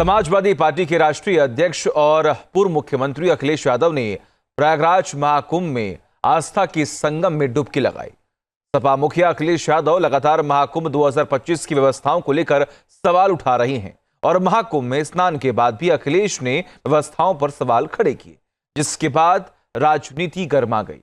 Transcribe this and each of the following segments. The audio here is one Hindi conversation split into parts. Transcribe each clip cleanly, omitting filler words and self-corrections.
समाजवादी पार्टी के राष्ट्रीय अध्यक्ष और पूर्व मुख्यमंत्री अखिलेश यादव ने प्रयागराज महाकुंभ में आस्था की संगम में डुबकी लगाई। सपा मुखिया अखिलेश यादव लगातार महाकुंभ 2025 की व्यवस्थाओं को लेकर सवाल उठा रहे हैं और महाकुंभ में स्नान के बाद भी अखिलेश ने व्यवस्थाओं पर सवाल खड़े किए, जिसके बाद राजनीति गर्मा गई।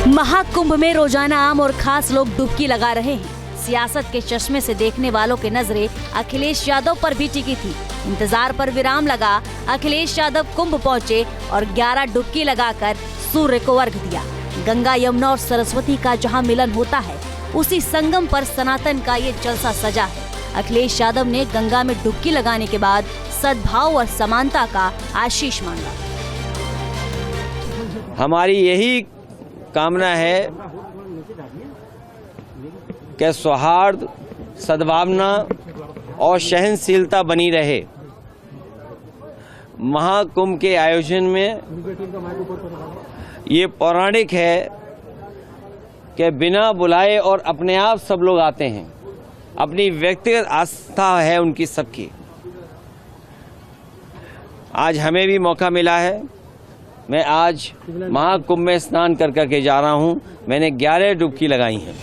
महाकुंभ में रोजाना आम और खास लोग डुबकी लगा रहे हैं। सियासत के चश्मे से देखने वालों की नजरें अखिलेश यादव पर भी टिकी थी। इंतजार पर विराम लगा। अखिलेश यादव कुंभ पहुंचे और 11 डुबकी लगाकर सूर्य को अर्घ दिया। गंगा, यमुना और सरस्वती का जहां मिलन होता है, उसी संगम पर सनातन का ये जलसा सजा है। अखिलेश यादव ने गंगा में डुबकी लगाने के बाद सद्भाव और समानता का आशीष मांगा। हमारी यही कामना है कि सौहार्द, सद्भावना और सहनशीलता बनी रहे। महाकुंभ के आयोजन में ये पौराणिक है कि बिना बुलाए और अपने आप सब लोग आते हैं। अपनी व्यक्तिगत आस्था है उनकी सबकी। आज हमें भी मौका मिला है। मैं आज महाकुंभ में स्नान कर करके जा रहा हूं। मैंने 11 डुबकी लगाई हैं।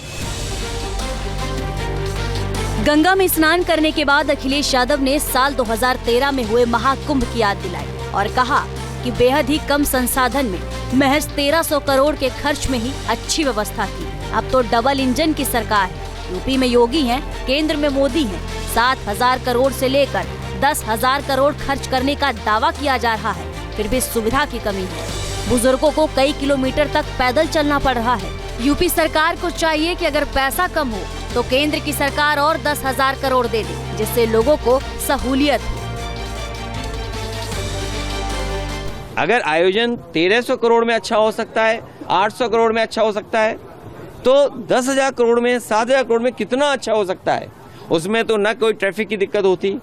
गंगा में स्नान करने के बाद अखिलेश यादव ने साल 2013 में हुए महाकुंभ की याद दिलाई और कहा कि बेहद ही कम संसाधन में महज 1300 करोड़ के खर्च में ही अच्छी व्यवस्था की। अब तो डबल इंजन की सरकार है। यूपी में योगी हैं, केंद्र में मोदी हैं। 7,000 करोड़ से लेकर 10,000 करोड़ खर्च करने का दावा किया जा रहा है, फिर भी सुविधा की कमी है। बुजुर्गों को कई किलोमीटर तक पैदल चलना पड़ रहा है। यूपी सरकार को चाहिए कि अगर पैसा कम हो तो केंद्र की सरकार और 10,000 करोड़ दे दे, जिससे लोगों को सहूलियत हो। अगर आयोजन 1300 करोड़ में अच्छा हो सकता है, 800 करोड़ में अच्छा हो सकता है, तो 10,000 करोड़ में, 7,000 करोड़ में कितना अच्छा हो सकता है। उसमें तो न कोई ट्रैफिक की दिक्कत होती,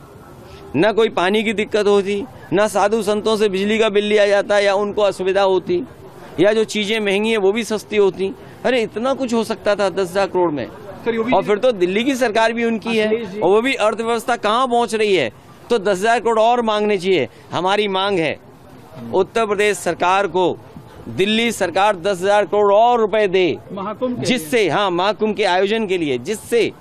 न कोई पानी की दिक्कत होती, न साधु संतों से बिजली का बिल लिया जाता या उनको असुविधा होती, या जो चीजें महंगी हैं वो भी सस्ती होती। अरे इतना कुछ हो सकता था 10,000 करोड़ में। और फिर तो दिल्ली की सरकार भी उनकी है और वो भी अर्थव्यवस्था कहाँ पहुंच रही है, तो 10,000 करोड़ और मांगने चाहिए। हमारी मांग है उत्तर प्रदेश सरकार को दिल्ली सरकार 10,000 करोड़ और रुपए दे, जिससे महाकुंभ के आयोजन के लिए, जिससे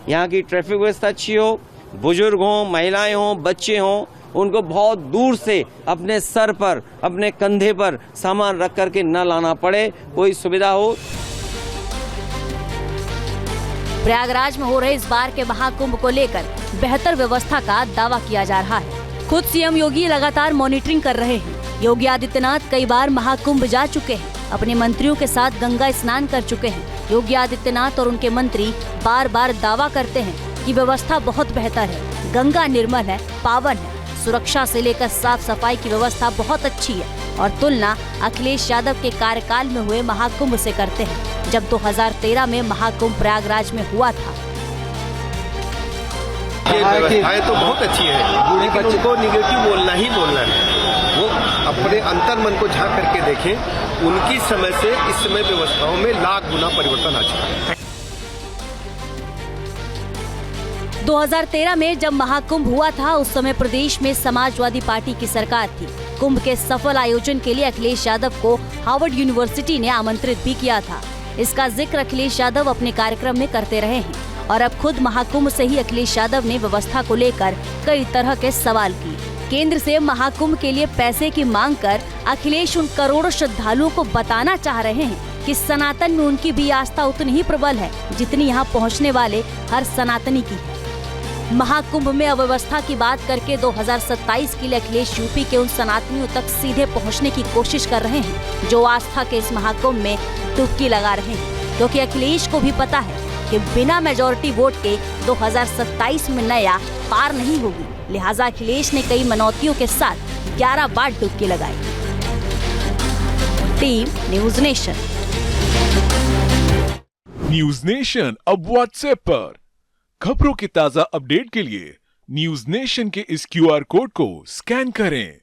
यहाँ की ट्रैफिक व्यवस्था अच्छी हो, बुजुर्ग हों, महिलाएं हों, बच्चे हों, उनको बहुत दूर से अपने सर पर, अपने कंधे पर सामान रख करके न लाना पड़े, कोई सुविधा हो। प्रयागराज में हो रहे इस बार के महाकुंभ को लेकर बेहतर व्यवस्था का दावा किया जा रहा है। खुद सीएम योगी लगातार मॉनिटरिंग कर रहे हैं। योगी आदित्यनाथ कई बार महाकुंभ जा चुके हैं, अपने मंत्रियों के साथ गंगा स्नान कर चुके हैं। योगी आदित्यनाथ और उनके मंत्री बार बार दावा करते हैं कि व्यवस्था बहुत बेहतर है, गंगा निर्मल है, पावन है, सुरक्षा से लेकर साफ सफाई की व्यवस्था बहुत अच्छी है। और तुलना अखिलेश यादव के कार्यकाल में हुए महाकुंभ से करते हैं, जब 2013 में महाकुंभ प्रयागराज में हुआ था। ये व्यवस्थाएं तो बहुत अच्छी है, लेकिन उनको निगेटिव बोलना ही बोलना है। वो अपने अंतर्मन को झांक करके देखें। उनकी समय से इस समय व्यवस्थाओं में लाख गुना परिवर्तन आ चुका है। 2013 में जब महाकुंभ हुआ था, उस समय प्रदेश में समाजवादी पार्टी की सरकार थी। कुंभ के सफल आयोजन के लिए अखिलेश यादव को हार्वर्ड यूनिवर्सिटी ने आमंत्रित भी किया था। इसका जिक्र अखिलेश यादव अपने कार्यक्रम में करते रहे हैं और अब खुद महाकुंभ से ही अखिलेश यादव ने व्यवस्था को लेकर कई तरह के सवाल किए। केंद्र से महाकुंभ के लिए पैसे की मांग कर अखिलेश उन करोड़ों श्रद्धालुओं को बताना चाह रहे हैं कि सनातन में उनकी भी आस्था उतनी ही प्रबल है जितनी यहाँ पहुँचने वाले हर सनातनी की है। महाकुंभ में अव्यवस्था की बात करके 2027 के लिए अखिलेश यूपी के उन सनातनियों तक सीधे पहुंचने की कोशिश कर रहे हैं जो आस्था के इस महाकुंभ में डुबकी लगा रहे हैं, क्योंकि अखिलेश को भी पता है कि बिना मेजॉरिटी वोट के 2027 में नया पार नहीं होगी। लिहाजा अखिलेश ने कई मनौतियों के साथ 11 बार डुबकी लगाई। Team news nation. News nation अब व्हाट्सएप पर खबरों के ताजा अपडेट के लिए न्यूज नेशन के इस QR कोड को स्कैन करें।